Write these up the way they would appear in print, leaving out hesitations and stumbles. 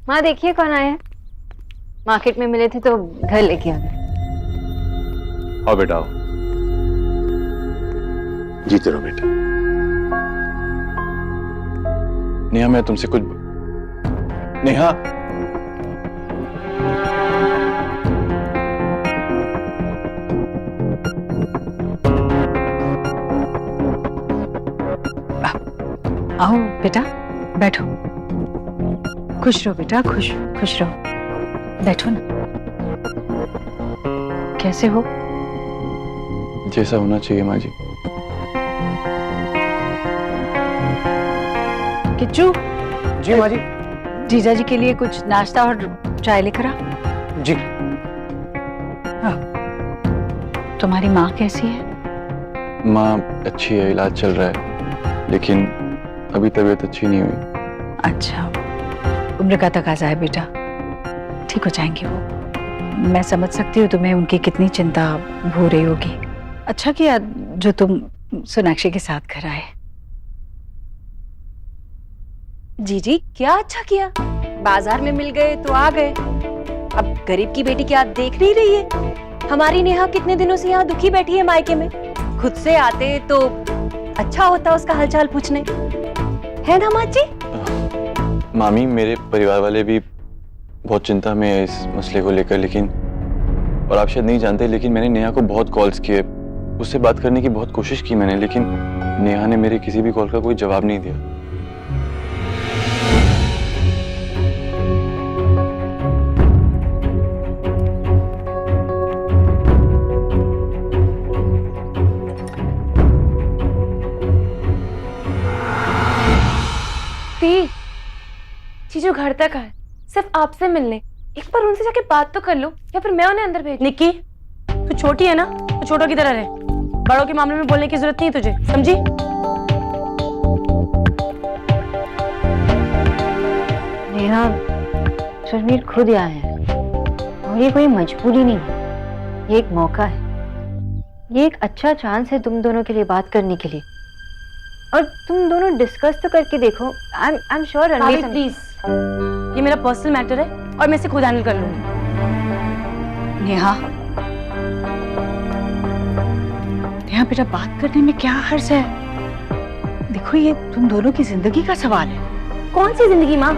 माँ देखिए कौन आए हैं। मार्केट में मिले थे तो घर लेके आ गए। आओ बेटा आओ। जीते रहो बेटा। नेहा मैं तुमसे कुछ नेहा आओ बेटा बैठो। खुश रहो बेटा, खुश खुश रहो। बैठो ना। कैसे हो? जैसा होना चाहिए माँ जी। किच्चू, जी माँ जी। जीजा जी के लिए कुछ नाश्ता और चाय लेकर आ। जी। तुम्हारी माँ कैसी है? माँ अच्छी है, इलाज चल रहा है, लेकिन अभी तबीयत अच्छी नहीं हुई। अच्छा, उम्र का तकाजा है बेटा, ठीक हो जाएंगे वो। मैं समझ सकती हूँ तुम्हें उनकी कितनी चिंता हो रही होगी। अच्छा किया जो तुम सोनाक्षी के साथ घर आए। जीजी क्या अच्छा किया, बाजार में मिल गए तो आ गए। अब गरीब की बेटी क्या देख नहीं रही है? हमारी नेहा कितने दिनों से यहाँ दुखी बैठी है मायके में, खुद से आते तो अच्छा होता उसका हालचाल पूछने, है ना माँ जी? मामी मेरे परिवार वाले भी बहुत चिंता में है इस मसले को लेकर, लेकिन और आप शायद नहीं जानते, लेकिन मैंने नेहा को बहुत कॉल्स किए, उससे बात करने की बहुत कोशिश की मैंने, लेकिन नेहा ने मेरे किसी भी कॉल का कोई जवाब नहीं दिया। जीजू घर तक आए सिर्फ आपसे मिलने, एक बार उनसे जाके बात तो कर लो, या फिर मैं उन्हें अंदर भेज। निक्की तू छोटी है ना, तो छोटों की तरह रहे, बड़ों के मामले में बोलने की जरूरत नहीं है तुझे, समझी? नेहा, शर्मीर खुद आए हैं और ये कोई मजबूरी नहीं है, ये एक मौका है, ये एक अच्छा चांस है तुम दोनों के लिए बात करने के लिए। और तुम दोनों डिस्कस तो करके देखो। I am sure Ranveer. Please, ये मेरा पर्सनल मैटर है और मैं इसे खुद हैंडल कर लूंगी। नेहा, नेहा बेटा बात करने में क्या हर्ज है? देखो ये तुम दोनों की जिंदगी का सवाल है। कौन सी जिंदगी माँ?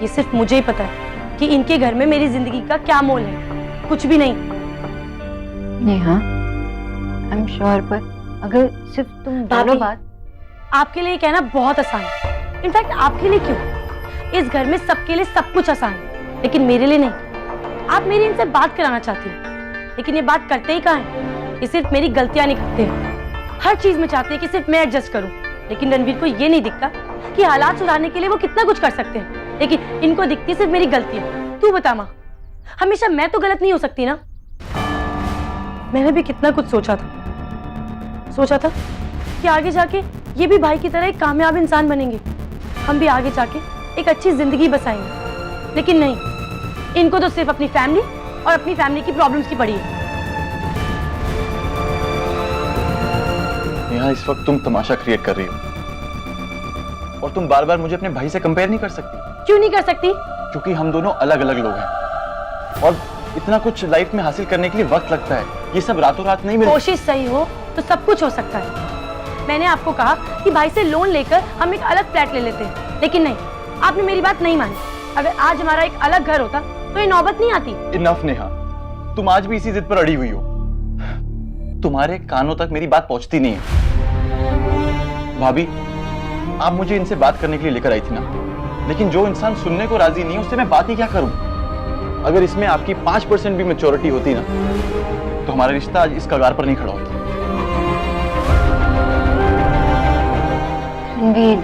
ये सिर्फ मुझे ही पता है कि इनके घर में मेरी जिंदगी का क्या मोल है, कुछ भी नहीं। नेहा, आई एम श्योर, पर अगर सिर्फ तुम दोनों बात। आपके लिए कहना बहुत आसान है, इनफैक्ट आपके लिए क्यों, इस घर में सबके लिए सब कुछ आसान है, लेकिन मेरे लिए नहीं। आप मेरी इनसे बात कराना चाहती हैं, लेकिन ये बात करते ही कहाँ हैं? ये सिर्फ मेरी गलतियां निकलते हैं, हर चीज में चाहते हैं कि सिर्फ मैं एडजस्ट करूं, लेकिन रणवीर को ये नहीं दिखता कि हालात सुधारने के लिए वो कितना कुछ कर सकते हैं, लेकिन इनको दिखती सिर्फ मेरी गलतियां। तू बता माँ, हमेशा मैं तो गलत नहीं हो सकती ना? मैंने भी कितना कुछ सोचा था कि आगे जाके ये भी भाई की तरह एक कामयाब इंसान बनेंगे, हम भी आगे जाके एक अच्छी जिंदगी बसाएंगे, लेकिन नहीं, इनको तो सिर्फ अपनी फैमिली और अपनी फैमिली की प्रॉब्लम्स की पड़ी है। नेहा इस वक्त तुम तमाशा क्रिएट कर रही हो, और तुम बार बार मुझे अपने भाई से कंपेयर नहीं कर सकती। क्यों नहीं कर सकती? क्योंकि हम दोनों अलग अलग लोग हैं, और इतना कुछ लाइफ में हासिल करने के लिए वक्त लगता है, ये सब रातों रात नहीं मिलता। कोशिश सही हो तो सब कुछ हो सकता है। मैंने आपको कहा कि भाई से लोन लेकर हम एक अलग फ्लैट ले लेते हैं, लेकिन नहीं, आपने मेरी बात नहीं मानी। अगर आज हमारा एक अलग घर होता तो ये नौबत नहीं आती। इनफ नेहा, तुम आज भी इसी जिद पर अड़ी हुई हो, तुम्हारे कानों तक मेरी बात पहुंचती नहीं है। भाभी, आप मुझे इनसे बात करने के लिए लेकर आई थी ना, लेकिन जो इंसान सुनने को राजी नहीं है उससे मैं बात ही क्या करूं? अगर इसमें आपकी 5% भी मैच्योरिटी होती ना, तो हमारा रिश्ता आज इस कगार पर नहीं खड़ा होता। रणवीर,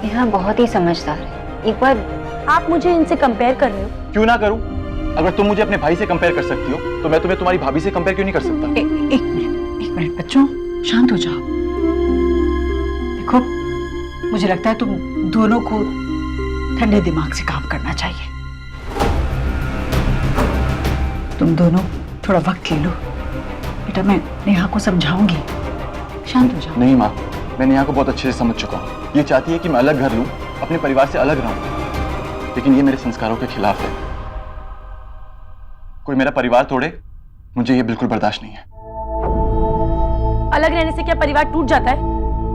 यहाँ बहुत ही समझदार है। एक बार आप मुझे इनसे कंपेयर कर रहे हो? क्यों ना करूं? अगर तुम मुझे अपने भाई से कंपेयर कर सकती हो, तो मैं तुम्हें तुम्हारी भाभी से कंपेयर क्यों नहीं कर सकता? एक मिनट बच्चों, शांत हो जाओ। देखो, मुझे लगता है तुम दोनों को ठंडे दिमाग से काम करना चाहिए। तुम दोनों थोड़ा वक्त ले लो। बेटा मैं नेहा को समझाऊंगी, शांत हो जाओ। नहीं माँ, मैं नेहा को बहुत अच्छे से समझ चुका हूँ। ये चाहती है कि मैं अलग घर लूँ, अपने परिवार से अलग रहूँ। लेकिन ये मेरे संस्कारों के खिलाफ है। कोई मेरा परिवार तोड़े, मुझे ये बिल्कुल बर्दाश्त नहीं है। अलग रहने से क्या परिवार टूट जाता है?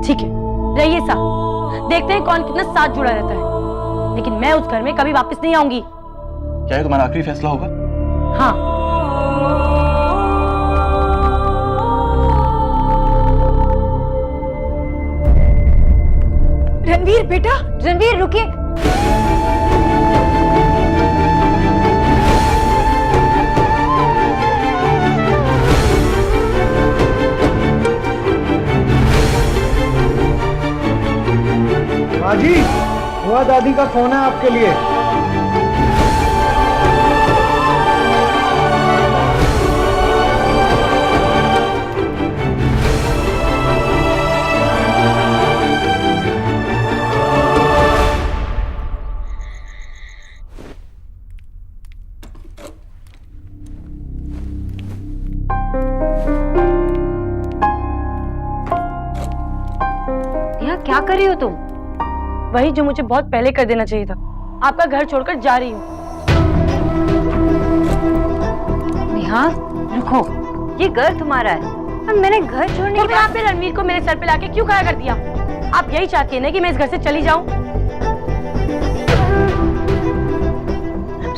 ठीक है, रहिए साथ, देखते हैं कौन कितना साथ जुड़ा रहता है। लेकिन मैं उस घर में कभी वापस नहीं आऊंगी। क्या ये तुम्हारा आखिरी फैसला होगा? हाँ। रणवीर बेटा, रणवीर रुकिए। माँ जी, हुआ दादी का फोन है आपके लिए। नेहा क्या कर रही हो तुम? वही जो मुझे बहुत पहले कर देना चाहिए था। आपका घर छोड़कर जा रही हूँ। नेहा रुको, ये घर तुम्हारा है और मैंने घर छोड़ने तो के फिर आपने रणवीर को मेरे सर पे लाके क्यों खड़ा कर दिया? आप यही चाहती है ना कि मैं इस घर से चली जाऊं?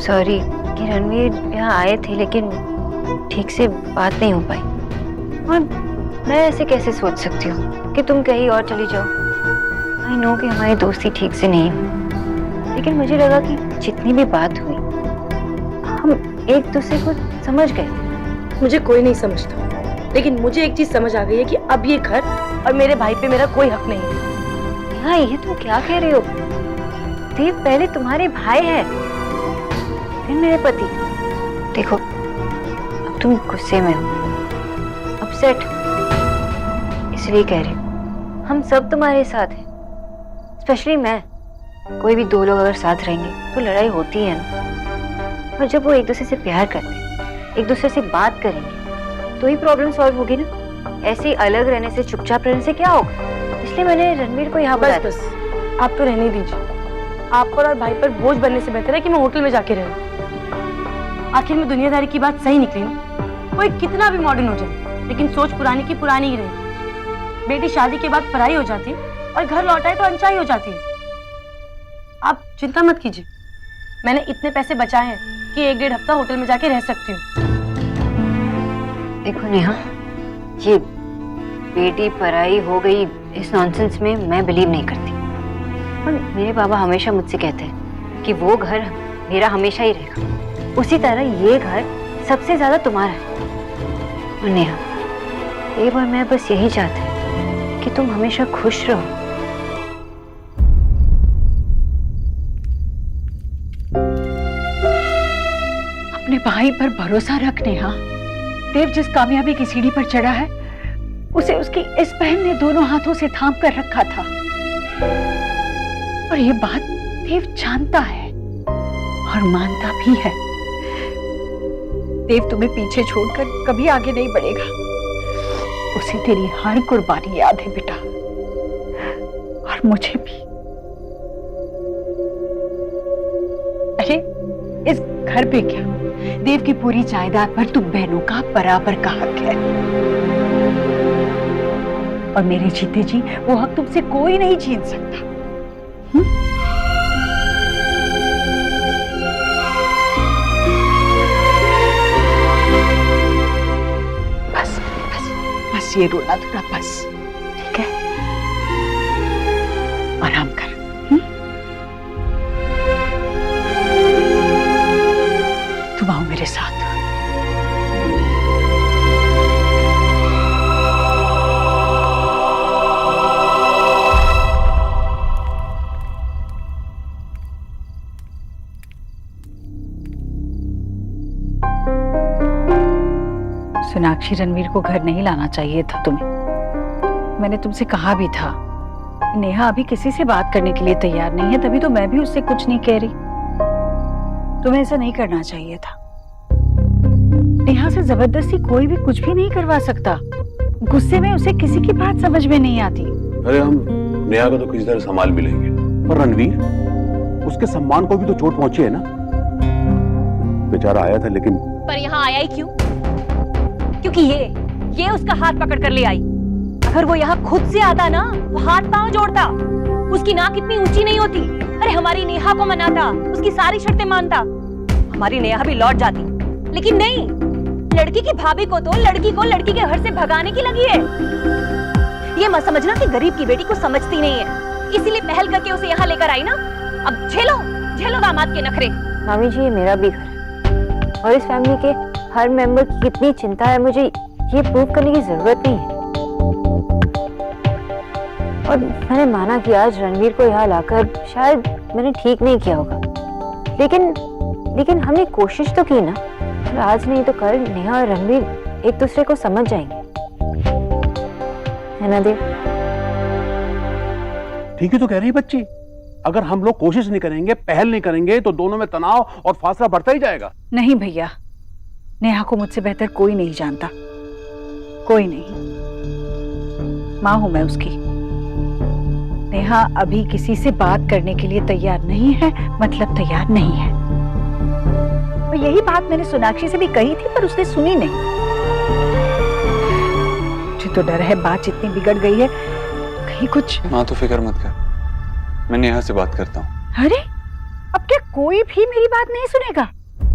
सॉरी कि रणवीर यहाँ आए थे लेकिन ठीक से बात नहीं हो पाई। और मैं ऐसे कैसे सोच सकती हूँ कि तुम कहीं और चली जाओ। आई नो कि हमारी दोस्ती ठीक से नहीं हुई, लेकिन मुझे लगा कि जितनी भी बात हुई हम एक दूसरे को समझ गए। मुझे कोई नहीं समझता, लेकिन मुझे एक चीज समझ आ गई है कि अब ये घर और मेरे भाई पे मेरा कोई हक नहीं है। हाँ, ये तुम क्या कह रहे हो? देव पहले तुम्हारे भाई है, फिर मेरे पति। देखो, अब तुम गुस्से में हो, अपसेट हो, इसलिए कह रही हूँ। हम सब तुम्हारे साथ हैं, स्पेशली मैं। कोई भी दो लोग अगर साथ रहेंगे तो लड़ाई होती है ना। और जब वो एक दूसरे से प्यार करते, एक दूसरे से बात करेंगे, तो ही प्रॉब्लम सॉल्व होगी ना। ऐसे ही अलग रहने से, चुपचाप रहने से क्या होगा? इसलिए मैंने रणवीर को यहाँ बुलाया। बस आप तो रहने दीजिए। आप पर और भाई पर बोझ बनने से बेहतर है कि मैं होटल में जाके रहूं। आखिर में दुनियादारी की बात सही निकली ना। कोई कितना भी मॉडर्न हो जाए, लेकिन सोच पुरानी की पुरानी ही रहे। बेटी शादी के बाद पराई हो जाती और घर लौटाए तो अनचाही हो जाती है। आप चिंता मत कीजिए, मैंने इतने पैसे बचाए हैं कि 1-1.5 हफ्ता होटल में जाके रह सकती हूँ। देखो नेहा, ये बेटी पराई हो गई इस नॉनसेंस में मैं बिलीव नहीं करती। और मेरे बाबा हमेशा मुझसे कहते हैं कि वो घर मेरा हमेशा ही रहेगा, उसी तरह ये घर सबसे ज्यादा तुम्हारा है। और नेहा, एक बार मैं बस यही चाहती हूँ कि तुम हमेशा खुश रहो। अपने भाई पर भरोसा रख नेहा। देव जिस कामयाबी की सीढ़ी पर चढ़ा है, उसे उसकी इस बहन ने दोनों हाथों से थाम कर रखा था। और ये बात देव जानता है और मानता भी है। देव तुम्हें पीछे छोड़कर कभी आगे नहीं बढ़ेगा। उसे तेरी हर कुर्बानी याद है बेटा, और मुझे भी। अरे इस घर पे क्या, देव की पूरी जायदाद पर तुम बहनों का बराबर का हक है। और मेरे जीते जी वो हक तुमसे कोई नहीं छीन सकता। बस बस बस, ये रोना थोड़ा बस, ठीक है? आराम कर। तुम आओ मेरे साथ। सोनाक्षी, रणवीर को घर नहीं लाना चाहिए था तुम्हें। मैंने तुमसे कहा भी था। नेहा अभी किसी से बात करने के लिए तैयार नहीं है, तभी तो मैं भी उससे कुछ नहीं कह रही। तुम्हें ऐसा नहीं करना चाहिए था। नेहा से जबरदस्ती कोई भी कुछ भी नहीं करवा सकता। गुस्से में उसे किसी की बात समझ में नहीं आती। अरे हम नेहा को तो किसी तरह संभाल भी लेंगे। और रणवीर, उसके सम्मान को भी तो चोट पहुंची है ना। बेचारा आया था लेकिन पर यहाँ आया ही क्यों? क्योंकि ये उसका हाथ पकड़ कर ले आई। अगर वो यहाँ खुद से आता ना तो हाथ पांव जोड़ता, उसकी नाक इतनी ऊंची नहीं होती। अरे हमारी नेहा को मनाता, उसकी सारी शर्तें मानता, हमारी नेहा भी लौट जाती। लेकिन नहीं, लड़की की भाभी को तो लड़की को लड़की के घर से भगाने की लगी है। ये मत समझना कि गरीब की बेटी को समझती नहीं है, इसीलिए पहल करके उसे यहाँ लेकर आई ना। अब झेलो दामाद के नखरे। मामी जी, ये मेरा भी घर है और इस फैमिली के हर मेंबर की कितनी चिंता है मुझे ये प्रूव करने की जरूरत नहीं है। और मैंने माना कि आज रणवीर को यहाँ लाकर शायद मैंने ठीक नहीं किया होगा, लेकिन हमने कोशिश तो की ना। और आज नहीं तो कल नेहा और रणवीर एक दूसरे को समझ जाएंगे, है ना देव? ठीक ही तो कह रही है बच्ची। अगर हम लोग कोशिश नहीं करेंगे, पहल नहीं करेंगे तो दोनों में तनाव और फासला बढ़ता ही जाएगा। नहीं भैया, नेहा को मुझसे बेहतर कोई नहीं जानता, कोई नहीं। माँ हूं मैं उसकी। नेहा अभी किसी से बात करने के लिए तैयार नहीं है, मतलब तैयार नहीं है। और यही बात मैंने सोनाक्षी से भी कही थी, पर उसने सुनी नहीं। मुझे तो डर है बात जितनी बिगड़ गई है कहीं कुछ। माँ तो फिक्र मत कर, मैं नेहा से बात करता हूँ। अरे अब क्या कोई भी मेरी बात नहीं सुनेगा?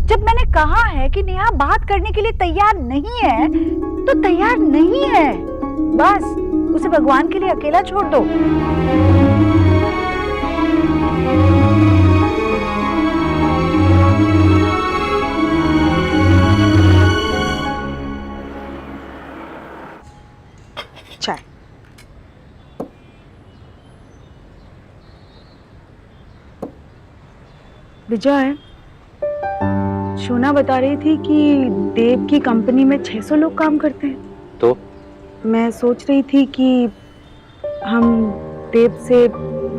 जब मैंने कहा है कि नेहा बात करने के लिए तैयार नहीं है तो तैयार नहीं है, बस उसे भगवान के लिए अकेला छोड़ दो। चाय। विजय, शोना बता रही थी कि देव की कंपनी में 600 लोग काम करते हैं। तो मैं सोच रही थी कि हम देव से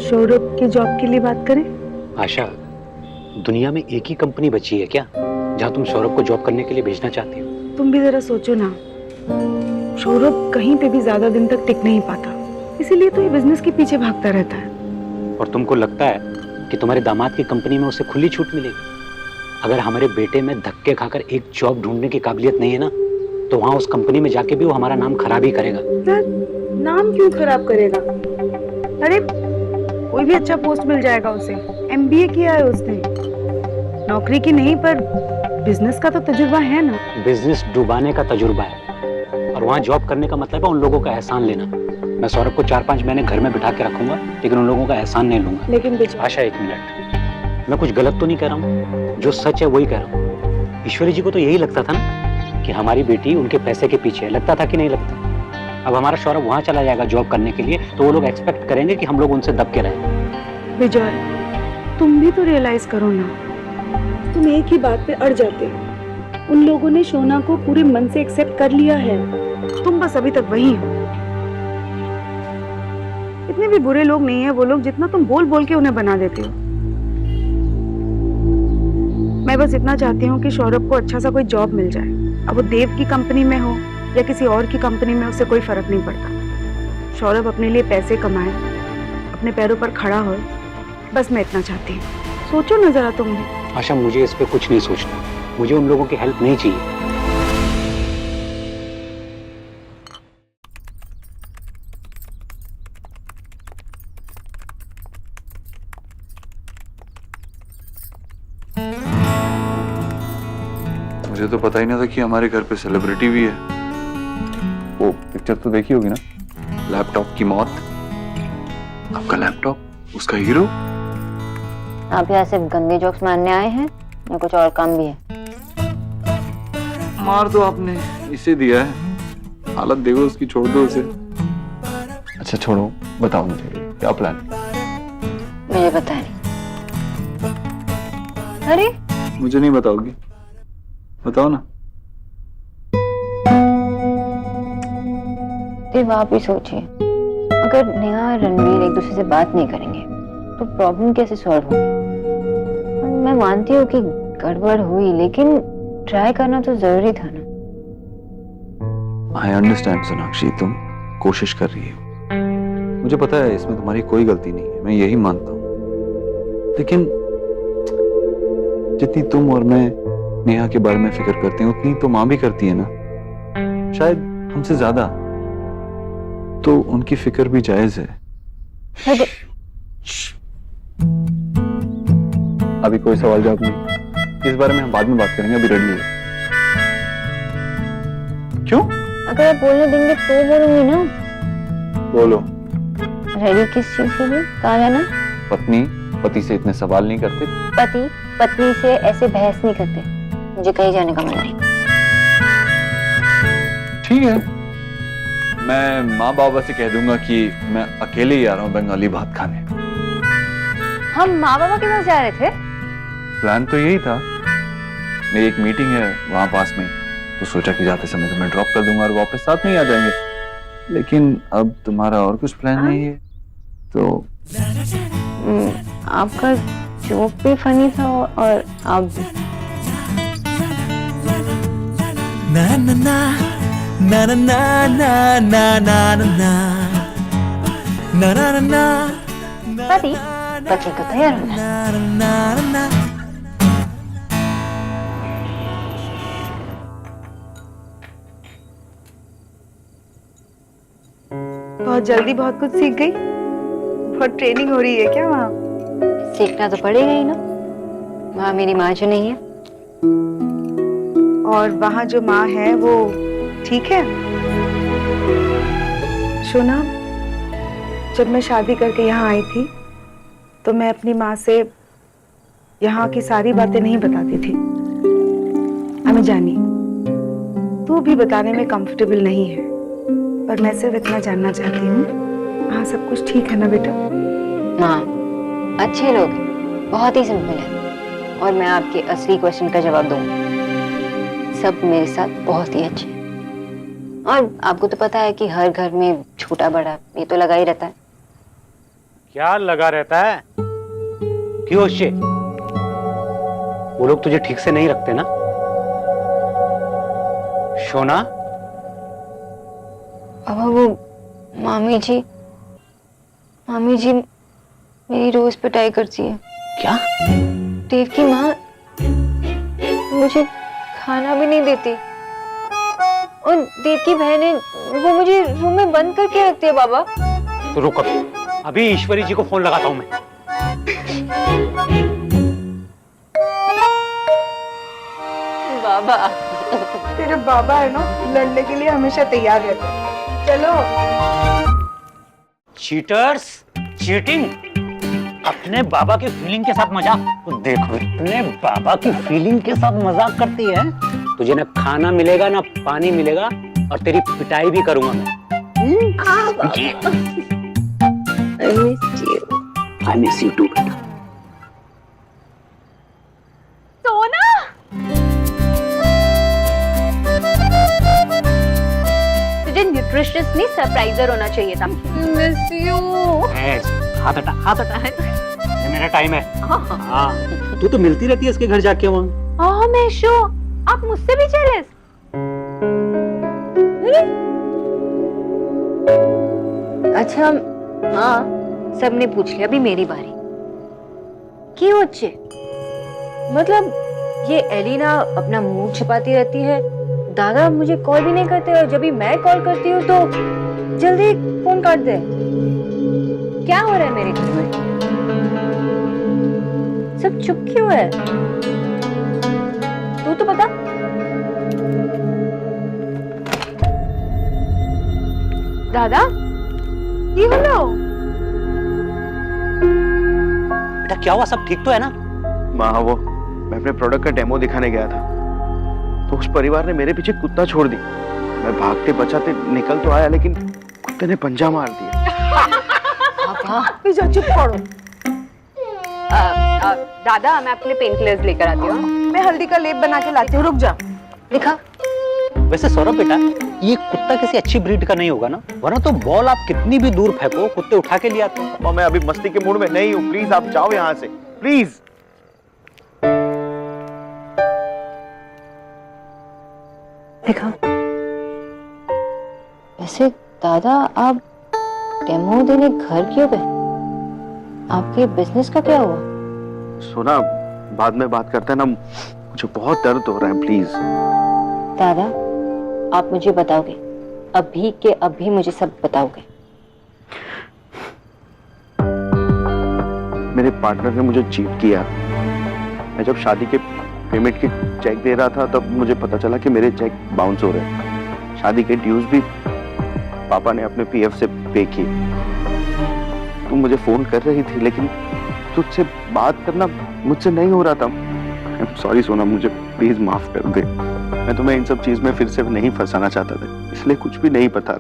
सौरभ की जॉब के लिए बात करें। आशा, दुनिया में एक ही कंपनी बची है क्या जहाँ तुम सौरभ को जॉब करने के लिए भेजना चाहती हो? तुम भी जरा सोचो ना, सौरभ कहीं पे भी ज्यादा दिन तक टिक नहीं पाता, इसीलिए तो ये बिजनेस के पीछे भागता रहता है। और तुमको लगता है कि तुम्हारे दामाद की कंपनी में उसे खुली छूट मिलेगी? अगर हमारे बेटे में धक्के खाकर एक जॉब ढूंढने की काबिलियत नहीं है ना, तो वहाँ उस कंपनी में जाके भी वो हमारा नाम खराब ही करेगा। नाम क्यों खराब करेगा? अरे कोई भी अच्छा पोस्ट मिल जाएगा उसे। MBA किया है उसने, नौकरी की नहीं पर बिजनेस का तो तजुर्बा है ना। बिजनेस डुबाने का तजुर्बा है और वहाँ जॉब करने का मतलब है उन लोगों का एहसान लेना। मैं सौरभ को 4-5 महीने घर में बिठा के रखूंगा, लेकिन उन लोगों का एहसान नहीं लूंगा। लेकिन आशा, एक मिनट, मैं कुछ गलत तो नहीं कह रहा हूँ, जो सच है वही कह रहा हूँ। ईश्वरी जी को तो यही लगता था ना कि हमारी बेटी उनके पैसे के पीछे है, लगता था कि नहीं लगता? अब हमारा सौरभ वहाँ चला जाएगा जॉब करने के लिए, तो वो लोग एक्सपेक्ट करेंगे कि हम लोग उनसे दब के रहें। विजय, तुम भी तो रियलाइज करो ना, तुम एक ही बात पे अड़ जाते हो। उन लोगों ने शोना को पूरे मन से एक्सेप्ट कर लिया है, तुम बस अभी तक वही हो। इतने भी बुरे लोग नहीं है वो लोग जितना तुम बोल बोल के उन्हें बना देते हो। मैं बस इतना चाहती हूँ कि सौरभ को अच्छा सा कोई जॉब मिल जाए। अब वो देव की कंपनी में हो या किसी और की कंपनी में, उससे कोई फर्क नहीं पड़ता। सौरभ अपने लिए पैसे कमाए, अपने पैरों पर खड़ा हो, बस मैं इतना चाहती हूँ। सोचो ना जरा तुम भी। आशा, मुझे इस पे कुछ नहीं सोचना, मुझे उन लोगों की हेल्प नहीं चाहिए। मुझे तो पता ही नहीं था कि हमारे घर पे सेलिब्रिटी भी है। वो पिक्चर तो देखी होगी ना, लैपटॉप की मौत। आपका लैपटॉप, उसका हीरो। आप यहाँ सिर्फ गंदे जोक्स मारने आए हैं या कुछ और काम भी है? मार तो आपने इसे दिया है, हालत देखो उसकी, छोड़ दो उसे। अच्छा छोड़ो, बताओ मुझे क्या प्लान है? मुझे पता नहीं। अरे मुझे नहीं बताओगी? बताओ ना। सिर्फ आप ही सोचिए, अगर नेहा और रणवीर एक दूसरे से बात नहीं करेंगे तो प्रॉब्लम कैसे सॉल्व होगी? मैं मानती हूँ कि गड़बड़ हुई, लेकिन ट्राई करना तो जरूरी था ना। आई अंडरस्टैंड सोनाक्षी, तुम कोशिश कर रही हो, मुझे पता है इसमें तुम्हारी कोई गलती नहीं है, मैं यही मानता हूँ। लेकिन जितनी तुम और मैं नेहा के बारे में फिक्र करते हैं उतनी तो माँ भी करती है ना, शायद हमसे ज्यादा। तो उनकी फिक्र भी जायज है। अभी कोई सवाल जवाब नहीं, इस बारे में हम बाद में बात करेंगे, अभी रेडी है। क्यों? अगर आप बोलने देंगे तो बोलूंगी ना। बोलो। रेडी किस चीज के लिए? कहा जाना? पत्नी पति से इतने सवाल नहीं करते। पति पत्नी से ऐसे बहस नहीं करते। मुझे कहीं जाने का मन नहीं। ठीक है, मैं माँ बाबा से कह दूंगा कि मैं अकेले ही आ रहा हूँ बंगाली भात खाने। हम माँ बाबा के पास जा रहे थे। प्लान तो यही था, मेरी एक मीटिंग है वहां पास में, तो सोचा कि जाते समय तुम्हें ड्रॉप कर दूंगा और वापस साथ में ही आ जाएंगे। लेकिन अब तुम्हारा और कुछ प्लान नहीं है तो। आपका जोक भी फनी था और आप भी। ना ना ना ना ना ना ना ना ना ना ना ना ना पति पति को तैयार होना। बहुत जल्दी बहुत कुछ सीख गई। बहुत ट्रेनिंग हो रही है क्या वहाँ? सीखना तो पड़ेगा ही ना, वहाँ मेरी माँ जो नहीं है। और वहाँ जो माँ है वो ठीक है? शोना, जब मैं शादी करके यहाँ आई थी तो मैं अपनी माँ से यहाँ की सारी बातें नहीं बताती थी। हमें जानी तू भी बताने में कंफर्टेबल नहीं है, पर मैं सिर्फ इतना जानना चाहती हूँ, हाँ सब कुछ ठीक है ना बेटा? माँ अच्छे लोग हैं, बहुत ही सिंपल है, और मैं आपके असली क्वेश्चन का जवाब दूंगी। सब मेरे साथ बहुत ही अच्छे हैं, और आपको तो पता है कि हर घर में छोटा बड़ा ये तो लगा ही रहता है। क्या लगा रहता है? क्यों शे? वो लोग तुझे ठीक से नहीं रखते ना? शोना? अब वो मामी जी मेरी रोज पिटाई करती है। क्या? देव की माँ मुझे खाना भी नहीं देती, और देव की बहनें वो मुझे रूम में बंद करके रखती है। बाबा तो रुको, अभी ईश्वरी जी को फोन लगाता हूं मैं। बाबा तेरे बाबा है ना, लड़ने के लिए हमेशा तैयार रहते हैं। चलो। चीटर्स, चीटिंग, अपने बाबा की फीलिंग के साथ मजाक। तो देखो, इतने बाबा की फीलिंग के साथ मजाक करती है, तुझे ना खाना मिलेगा ना पानी मिलेगा, और तेरी पिटाई भी करूंगा मैं। I miss you too, बेटा। सोना, तुझे न्यूट्रिशनिस्ट नहीं सरप्राइजर होना चाहिए था। Miss you. हाथ हटा, हाथ हटा है। ये मेरा टाइम है। हाँ, तू तो मिलती रहती है इसके घर जाके वहाँ। हाँ मेशो, आप मुझसे भी जेलस? अच्छा हाँ, सबने पूछ लिया, अभी मेरी बारी। क्यों अच्छे? मतलब ये एलिना अपना मुंह छिपाती रहती है, दादा मुझे कॉल भी नहीं करते, और जब भी मैं कॉल करती हूँ तो जल्दी फोन काट दे। क्या हो रहा है मेरे घर में? सब चुप क्यों है? तू तो बता। दादा ये बोलो। बेटा क्या हुआ, सब ठीक तो है ना? माँ वो मैं अपने प्रोडक्ट का डेमो दिखाने गया था, तो उस परिवार ने मेरे पीछे कुत्ता छोड़ दी। मैं भागते बचाते निकल तो आया, लेकिन कुत्ते ने पंजा मार दिया। चुप करो। दादा मैं आपके लिए पेन किलर्स लेकर आती हूँ। मैं हल्दी का लेप बना के लाती हूँ, रुक जा। दिखा। वैसे सौरभ बेटा, ये कुत्ता किसी अच्छी ब्रीड का नहीं होगा ना, वरना तो बॉल आप कितनी भी दूर फेंको कुत्ते उठा के ले आते हैं। और मैं अभी मस्ती के मूड में नहीं हूँ, प्लीज आप जाओ यहाँ से, प्लीज। दिखा। वैसे दादा आप डेमो देने घर क्यों गए? आपके बिजनेस का क्या हुआ? सुना, बाद में बात करते हैं ना, मुझे बहुत दर्द हो रहा है, प्लीज। दादा, आप मुझे बताओगे, अभी के अभी मुझे सब बताओगे? मेरे पार्टनर ने मुझे चीट किया। मैं जब शादी के पेमेंट के चेक दे रहा था तब मुझे पता चला कि मेरे चेक बाउंस हो रहे हैं। शादी के ड्यूज भी पापा ने अपने पीएफ से पे किए। तुम मुझे फोन कर रही थी लेकिन तुझसे बात करना मुझसे नहीं हो रहा था। सॉरी सोना, मुझे प्लीज माफ कर दे। मैं तुम्हें इन सब चीज में फिर से नहीं फंसाना चाहता था, इसलिए कुछ भी नहीं बता।